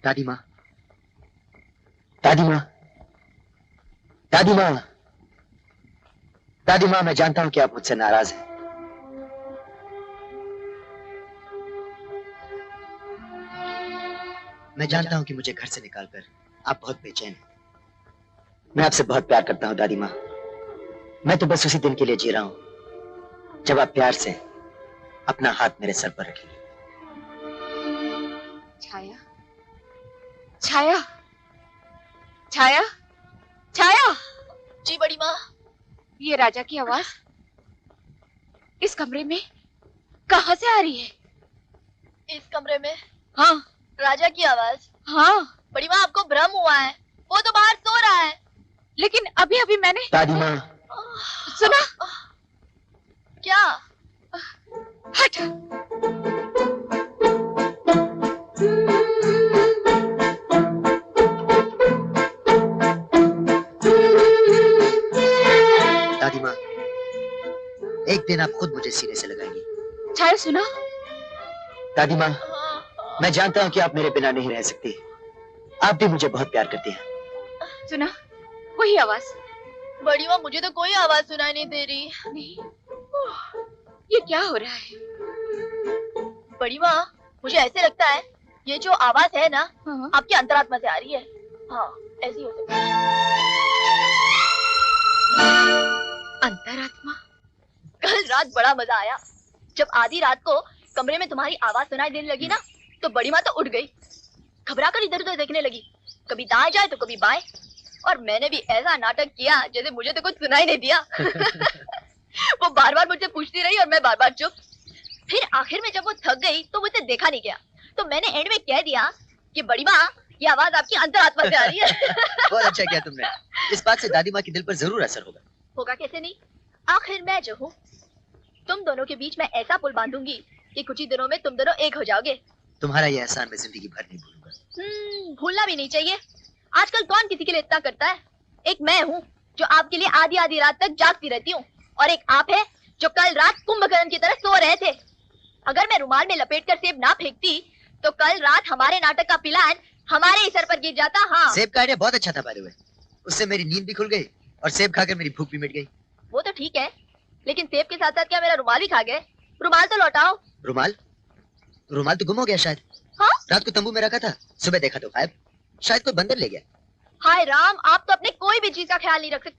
दादी माँ, दादी माँ, दादी माँ, दादी माँ, मैं जानता हूँ कि आप मुझसे नाराज हैं। मैं जानता हूँ कि मुझे घर से निकालकर आप बहुत बेचैन हैं। मैं आपसे बहुत प्यार करता हूँ दादी माँ। मैं तो बस उसी दिन के लिए जी रहा हूँ जब आप प्यार से अपना हाथ मेरे सर पर रखेंगे। छाया, छाया, छाया, छाया। जी बड़ी माँ। ये राजा की आवाज इस कमरे में कहाँ से आ रही है? इस कमरे में? हाँ। राजा की आवाज? हाँ। बड़ी माँ, आपको भ्रम हुआ है, वो तो बाहर सो रहा है। लेकिन अभी अभी मैंने दादी माँ, सुना। क्या? हट। दादी माँ, एक दिन आप खुद मुझे सीने से लगाएंगी। छाया सुना। दादी माँ, मैं जानता हूँ कि आप मेरे बिना नहीं रह सकती। आप भी मुझे बहुत प्यार करती हैं। सुना वही आवाज। बड़ी माँ, मुझे तो कोई आवाज सुनाई नहीं दे रही। नहीं, ये क्या हो रहा है? बड़ी माँ, मुझे ऐसे लगता है ये जो आवाज है ना, हाँ। आपकी अंतरात्मा से आ रही है। हाँ, ऐसी हो सकती है। अंतरात्मा? कल रात बड़ा मजा आया। जब आधी रात को कमरे में तुम्हारी आवाज सुनाई देने लगी ना, तो बड़ी माँ तो उठ गई, घबरा कर इधर उधर देखने लगी, कभी दाएं जाए तो कभी बाएं। और मैंने भी ऐसा नाटक किया जैसे मुझे तो कुछ सुनाई नहीं दिया। वो बार बार मुझसे पूछती रही और मैं बार बार चुप। फिर आखिर में जब वो थक गई तो मुझसे देखा नहीं गया, तो मैंने एंड में कह दिया कि बड़ी माँ, ये आवाज आपकी अंतरात्मा से आ रही है। बहुत अच्छा किया तुमने। इस बात से दादी माँ के दिल पर जरूर असर होगा। होगा कैसे नहीं, आखिर मैं जो हूँ, तुम दोनों के बीच मैं ऐसा पुल बांधूंगी कि कुछ ही दिनों में तुम दोनों एक हो जाओगे। तुम्हारा ये एहसान मैं जिंदगी भर नहीं भूलूंगा। भूलना भी नहीं चाहिए। आजकल कौन किसी के लिए इतना करता है। एक मैं हूँ जो आपके लिए आधी आधी रात तक जागती रहती हूँ, और एक आप है जो कल रात कुंभकर्ण की तरह सो रहे थे। अगर मैं रुमाल में लपेटकर सेब ना फेंकती तो कल रात हमारे नाटक का प्लान हमारे ही सर पर गिर जाता। हाँ, सेब का आइडिया बहुत अच्छा था बाय द वे। उससे मेरी नींद भी खुल गई और सेब खाकर मेरी भूख भी मिट गई। वो तो ठीक है, लेकिन सेब के साथ साथ क्या मेरा रुमाल ही खा गए? रुमाल तो लौटाओ। रुमाल? रुमाल तो गुम हो गया शायद। हाँ? रात को तंबू में रखा था, सुबह देखा तो गायब। शायद कोई बंदर ले गया। हाय राम, आप तो अपने कोई भी चीज का ख्याल नहीं रख सकते।